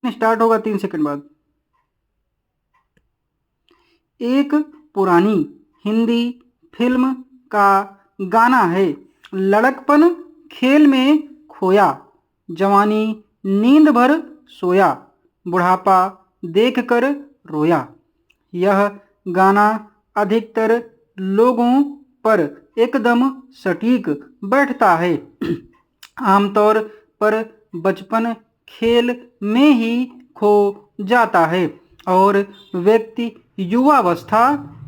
Start होगा 3 second बाद। एक पुरानी हिंदी फिल्म का गाना है, लड़कपन खेल में खोया, जवानी नींद भर सोया, बुढ़ापा देखकर रोया। यह गाना अधिकतर लोगों पर एकदम सटीक बैठता है। आमतौर पर बचपन खेल में ही खो जाता है और व्यक्ति युवावस्था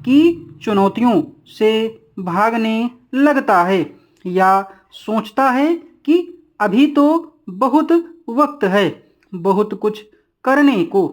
की चुनौतियों से भागने लगता है या सोचता है कि अभी तो बहुत वक्त है बहुत कुछ करने को।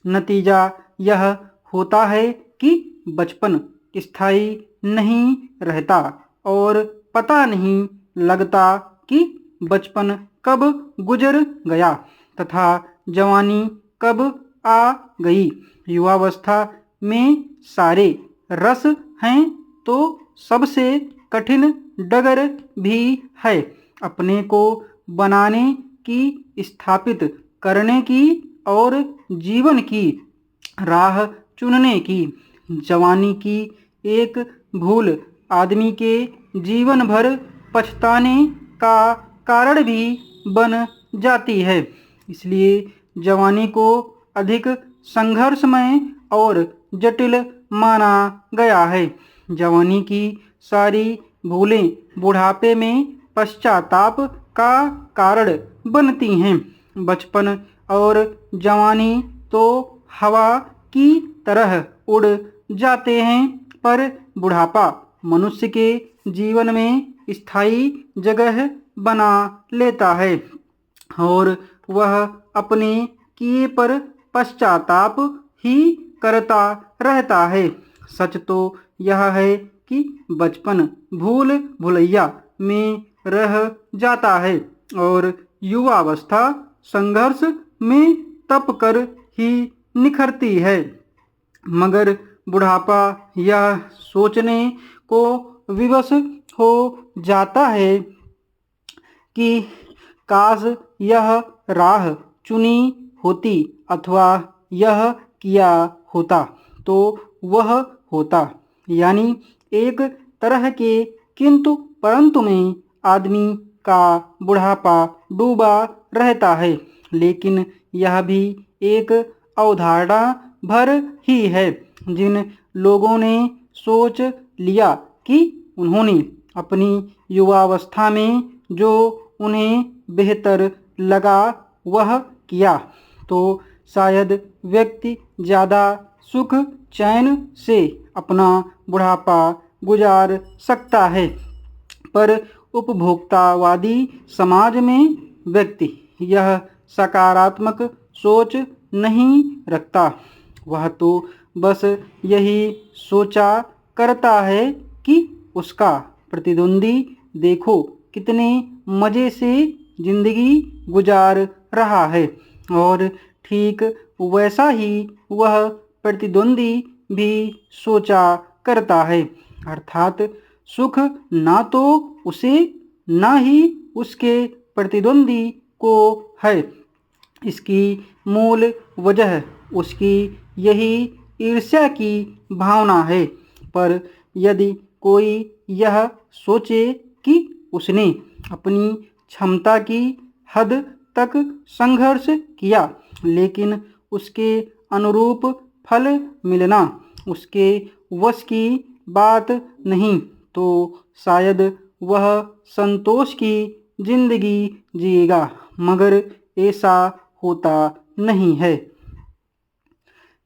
नतीजा यह होता है कि बचपन स्थायी नहीं रहता और पता नहीं लगता कि बचपन कब गुजर गया तथा जवानी कब आ गई। युवावस्था में सारे रस हैं तो सबसे कठिन डगर भी है अपने को बनाने की, स्थापित करने की और जीवन की राह चुनने की। जवानी की एक भूल आदमी के जीवन भर पछताने का कारण भी बन जाती है। इसलिए जवानी को अधिक संघर्षमय और जटिल माना गया है। जवानी की सारी भूलें बुढ़ापे में पश्चाताप का कारण बनती हैं। बचपन और जवानी तो हवा की तरह उड़ जाते हैं पर बुढ़ापा मनुष्य के जीवन में स्थायी जगह बना लेता है और वह अपने किए पर पश्चाताप ही करता रहता है। सच तो यह है कि बचपन भूल भुलैया में रह जाता है और युवावस्था संघर्ष में तप कर ही निखरती है। मगर बुढ़ापा यह सोचने को विवश हो जाता है कि काश यह राह चुनी होती अथवा यह किया होता तो वह होता। यानी एक तरह के किंतु परंतु में आदमी का बुढ़ापा डूबा रहता है। लेकिन यह भी एक अवधारणा भर ही है। जिन लोगों ने सोच लिया कि उन्होंने अपनी युवावस्था में जो उन्हें बेहतर लगा वह किया तो शायद व्यक्ति ज़्यादा सुख चैन से अपना बुढ़ापा गुजार सकता है। पर उपभोक्तावादी समाज में व्यक्ति यह सकारात्मक सोच नहीं रखता। वह तो बस यही सोचा करता है कि उसका प्रतिद्वंदी देखो कितने मज़े से जिंदगी गुजार रहा है और ठीक वैसा ही वह प्रतिद्वंदी भी सोचा करता है। अर्थात सुख ना तो उसे ना ही उसके प्रतिद्वंदी को है। इसकी मूल वजह उसकी यही ईर्ष्या की भावना है। पर यदि कोई यह सोचे कि उसने अपनी क्षमता की हद तक संघर्ष किया लेकिन उसके अनुरूप फल मिलना उसके वश की बात नहीं तो शायद वह संतोष की जिंदगी जिएगा। मगर ऐसा होता नहीं है।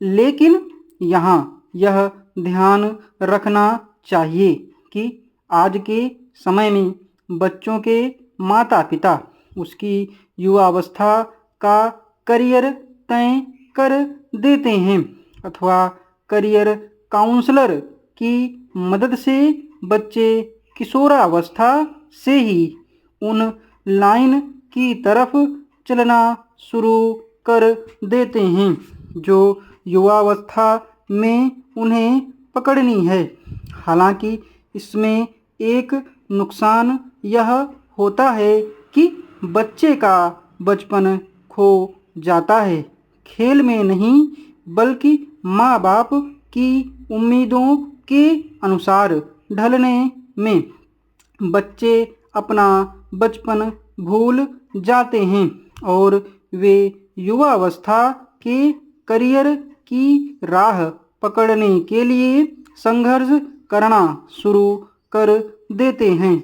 लेकिन यहाँ यह ध्यान रखना चाहिए कि आज के समय में बच्चों के माता पिता उसकी युवावस्था का करियर तय कर देते हैं अथवा करियर काउंसलर की मदद से बच्चे किशोरावस्था से ही उन लाइन की तरफ चलना शुरू कर देते हैं जो युवावस्था में उन्हें पकड़नी है। हालांकि इसमें एक नुकसान यह होता है कि बच्चे का बचपन खो जाता है। खेल में नहीं बल्कि माँ बाप की उम्मीदों के अनुसार ढलने में बच्चे अपना बचपन भूल जाते हैं और वे युवावस्था के करियर की राह पकड़ने के लिए संघर्ष करना शुरू कर देते हैं।